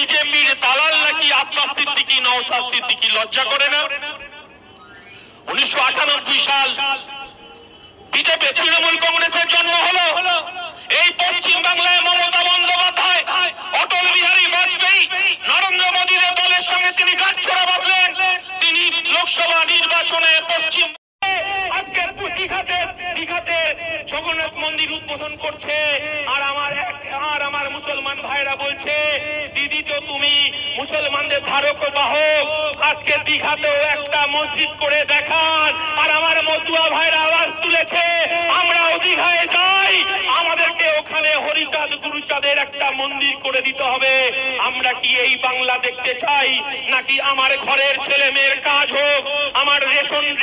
বিজেপির দালাল নাকি আব্বাস সিদ্দিকী, নওশাদ সিদ্দিকী? লজ্জা করে না? 1998 সাল বিজেপি তৃণমূল কংগ্রেসের জন্ম হলো। এই পশ্চিম বাংলায় মমতা বন্দ্যোপাধ্যায়, অটল বিহারী বাজপেয়ী, নরেন্দ্র মোদীর দলের সঙ্গে তিনি গাঁটছড়া বাঁধলেন। তিনি লোকসভা নির্বাচনে পশ্চিম আজকে দীঘাতে জগন্নাথ মন্দির উদ্বোধন করছে। আর আমার মুসলমান ভাইরা বলছে, দিদি তো তুমি মুসলমানদের ধারক বাহক, আজকে দীঘাতেও একটা মসজিদ করে দেখান। আর আমার মতুয়া ভাইরা আওয়াজ তুলেছে, আমরাও দীঘায় যাই, আমাদেরকে ওখানে হরিচাঁদ গুরুচাঁদের একটা মন্দির করে দিতে হবে। আমরা কি এই বাংলা দেখতে চাই, নাকি আমার ঘরের ছেলে মেয়ের কাজ হোক, আমার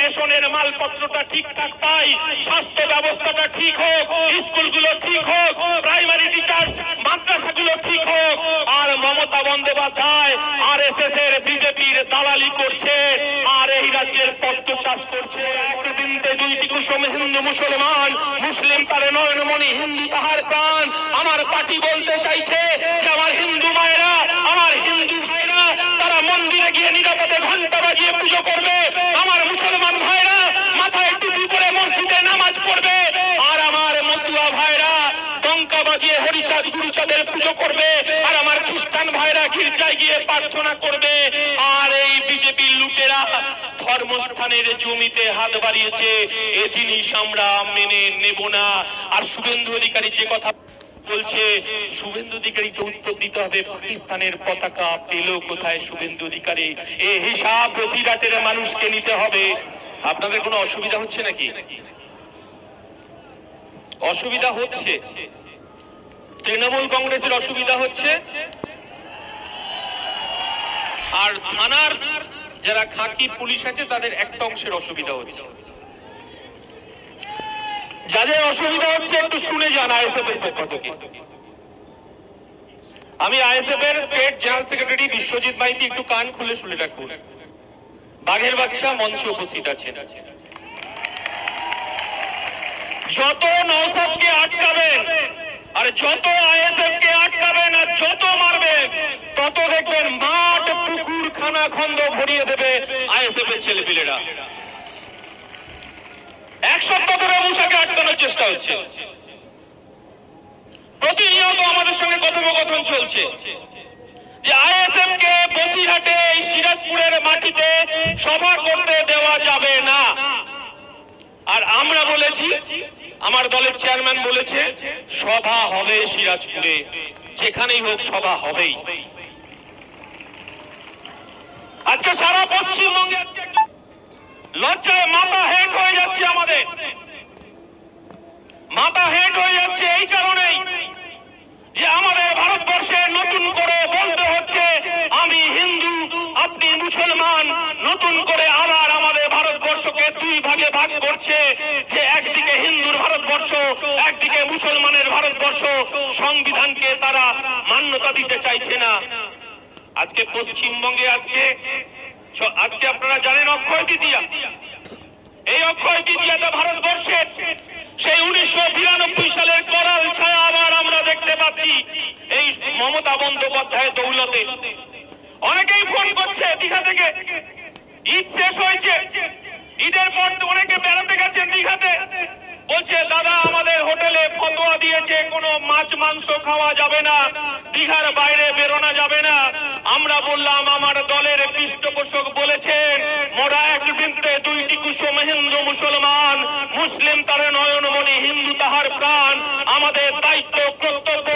রেশনের মালপত্রটা ঠিকঠাক পাই, স্বাস্থ্য ব্যবস্থাটা ঠিক হোক, স্কুলগুলো ঠিক হোক, প্রাইমারি টিচার্স মাদ্রাসাগুলো ঠিক হোক? আর মমতা বন্দ্যোপাধ্যায় আরএসএস এর বিজেপির দালালি করছে আর এই রাজ্যের পদ্ম চাষ করছে। একদিনতে দুইটি কুসুম, হিন্দু মুসলমান, মুসলিম তারে নয়নমণি, হিন্দু তাহার প্রাণ। আমার পার্টি বলতে চাইছে যে আমার হিন্দু মায়েরা, আমার হিন্দু ভাইরা তারা মন্দিরে গিয়ে নিরাপদে ঘন্টা বাজিয়ে পুজো করবে, আমার মুসলমান ভাইরা মাথায় টুপি পরে মসজিদে নামাজ পড়বে, আর আমার মতুয়া ভাইরা টঙ্কা বাজিয়ে হরিচাঁদ গুরুচাঁদের পুজো করবে, আর আমার খ্রিস্টান ভাইরা গির্জায় গিয়ে প্রার্থনা করবে। আর এই বিজেপি লুটেরা ধর্মস্থানের জমিতে হাত বাড়িয়েছে, এ জিনিস আমরা মেনে নেব না। আর শুভেন্দু অধিকারী যে কথা বলছে, শুভেন্দু অধিকারীকে উত্তর দিতে হবে, পাকিস্তানের পতাকা পেল কোথায় শুভেন্দু অধিকারী? এই হিসাব বসিরহাটের মানুষকে নিতে হবে। আপনাদের কোনো অসুবিধা হচ্ছে নাকি? অসুবিধা হচ্ছে, তৃণমূল কংগ্রেসের অসুবিধা হচ্ছে, আর থানার যারা খাকি পুলিশ আছে তাদের একটা অংশের অসুবিধা হচ্ছে। যাদের অসুবিধা হচ্ছে একটু শুনে যান আইএসএফ এর পক্ষ থেকে। আমি আইএসএফ এর state general secretary Biswajit Maity, একটু কান খুলে শুনে রাখুন। বাঘের বাচ্চা মঞ্চে উপস্থিত আছেন। যত নওশাদকে আটকাবেন আর যত আইএসএফ কে আটকাবেন আর যত মারবেন, তত দেখবেন মাঠ পুকুর খানা খন্দ ভরিয়ে দেবে আইএসএফ এর ছেলেপিলেরা। এক সপ্তাহ ধরে মুসাকে আটকানোর চেষ্টা হচ্ছে, প্রতিনিয়ত আমাদের সঙ্গে কথোপকথন চলছে যে আইএসএফ কে বসিরহাটে এই সিরাজপুরের মাটিতে সভা করতে দেওয়া যাবে না। আর আমরা বলেছি, আমার দলের চেয়ারম্যান বলেছে সভা হবে সিরাজপুরে, যেখানেই হোক সভা হবেই। আজকে সারা পশ্চিমবঙ্গে লজ্জায় মাথা হেঁট হয়ে যাচ্ছে, আমাদের মাথা হেঁট হয়ে যাচ্ছে এই কারণেই যে আমাদের ভারতবর্ষে নতুন করে বলতে হচ্ছে আমি হিন্দু, আপনি মুসলমান। নতুন করে আবার আমাদের ভারতবর্ষকে দুই ভাগে ভাগ করছে, যে একদিকে হিন্দুর ভারতবর্ষ, একদিকে মুসলমানের ভারতবর্ষ। সংবিধানকে তারা মান্যতা দিতে চাইছে না। আজকে পশ্চিমবঙ্গে আজকে আপনারা জানেন অক্ষয় তৃতীয়া। এই অক্ষয় তৃতীয়াতে ভারতবর্ষের সেই 1992 সালের করাল ছায়া আবার আমরা দেখতে পাচ্ছি এই মমতা বন্দ্যোপাধ্যায়ের দৌলতে। অনেকেই ফোন করছে দীঘা থেকে, ঈদ শেষ হয়েছে, ঈদের পর অনেকে বেড়াতে গেছেন দীঘাতে, বলছে দাদা আমাদের হোটেলে ফতোয়া দিয়েছে কোনো মাছ মাংস খাওয়া যাবে না, দীঘার বাইরে বেরোনো যাবে না। আমরা বললাম আমার দলের পৃষ্ঠপোষক বলেছেন মোরা একদিনতে দুইটি কুসুম, হিন্দু মুসলমান, মুসলিম তার নয়নমণি, হিন্দু তাহার প্রাণ। আমাদের দায়িত্ব কর্তব্য,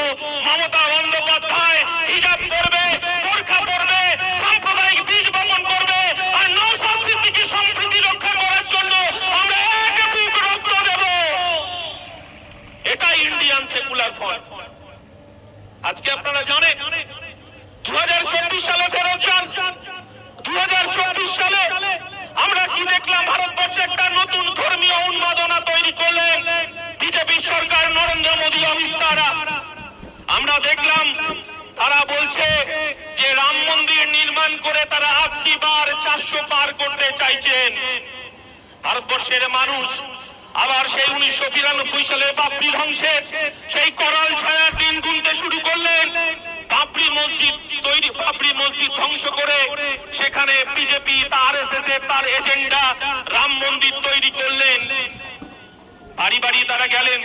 মমতা বন্দ্যোপাধ্যায় হিজাব পরবে, বোরখা পরবে, সাম্প্রদায়িক বীজ বপন করবে, আর নওশাদ সিদ্দিকী সম্প্রীতি রক্ষা করার জন্য আমরা এক বুক রক্ত দেব। এটাই ইন্ডিয়ান সেকুলার ফ্রন্ট। আজকে আপনারা জানেন 2024 সালে ফেরত যান। 2024 সালে আমরা কি দেখলাম? ভারতবর্ষে একটা নতুন ধর্মীয় উন্মাদনা তৈরি করলেন বিজেপি সরকার, নরেন্দ্র মোদী, অমিত শাহরা। আমরা দেখলাম তারা বলছে যে রাম মন্দির নির্মাণ করে তারা 8টি বার 400 পার করতে চাইছেন। ভারতবর্ষের মানুষ আবার সেই 1992 সালে বাবরি ধ্বংসের সেই করাল ছায়া দিন গুনতে শুরু করলেন। বাবরি মসজিদ ধ্বংস করে সেখানে বিজেপি তার আরএসএস এর তার এজেন্ডা রাম মন্দির তৈরি করলেন। বাড়ি বাড়ি তারা গেলেন,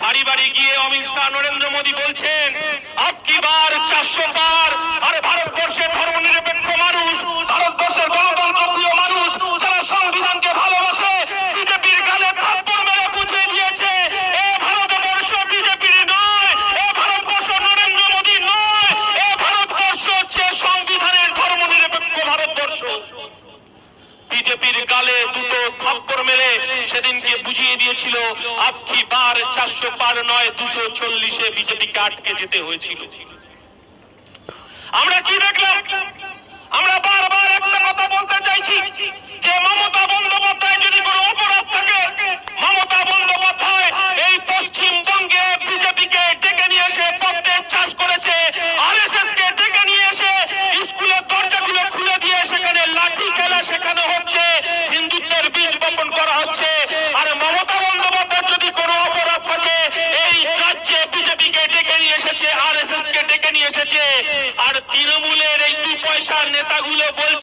বাড়ি বাড়ি গিয়ে অমিত শাহ নরেন্দ্র মোদী বলছেন আপকি বার 400 পার। আরে ভারতবর্ষের ধর্মনিরপেক্ষ মানুষ, ভারতবর্ষের গণতন্ত্র প্রিয় মানুষ যারা সংবিধানকে ভালোবাসে, বিজেপির গালে থাপ্পড় মেরে বুঝিয়ে দিয়েছে এ ভারতবর্ষ বিজেপির নয়, এ ভারতবর্ষ নরেন্দ্র মোদী নয়, এ ভারতবর্ষ হচ্ছে সংবিধানের ধর্মনিরপেক্ষ ভারতবর্ষ। বিজেপির গালে দুটো থাপ্পড় মেরে সেদিনকে বুঝিয়ে দিয়েছিল আপকি বার 400 পার নয় 240-এ বিজেপিকে আটকে যেতে হয়েছিল। আমরা কি দেখলাম? আমরা বারবার একটা কথা বলতে চাইছি যে মমতা বন্দ্যোপাধ্যায় যদি কোনো অপরাধ থাকে, মমতা বন্দ্যোপাধ্যায় এই পশ্চিমবঙ্গে বিজেপিকে ডেকে নিয়ে এসে পদ্মের চাষ করেছে, আরএসএস কে ডেকে নিয়ে এসে স্কুলের দরজাগুলো খুলে দিয়ে সেখানে লাঠি খেলা শেখানো হচ্ছে, হিন্দুত্বের বীজ বপন করা হচ্ছে। আর মমতা বন্দ্যোপাধ্যায় যদি কোনো অপরাধ থাকে, এই রাজ্যে বিজেপিকে ডেকে নিয়ে এসেছে, আরএসএস কে ডেকে নিয়ে এসেছে। আর তৃণমূলের এই 2 পয়সার নেতাগুলো বলছে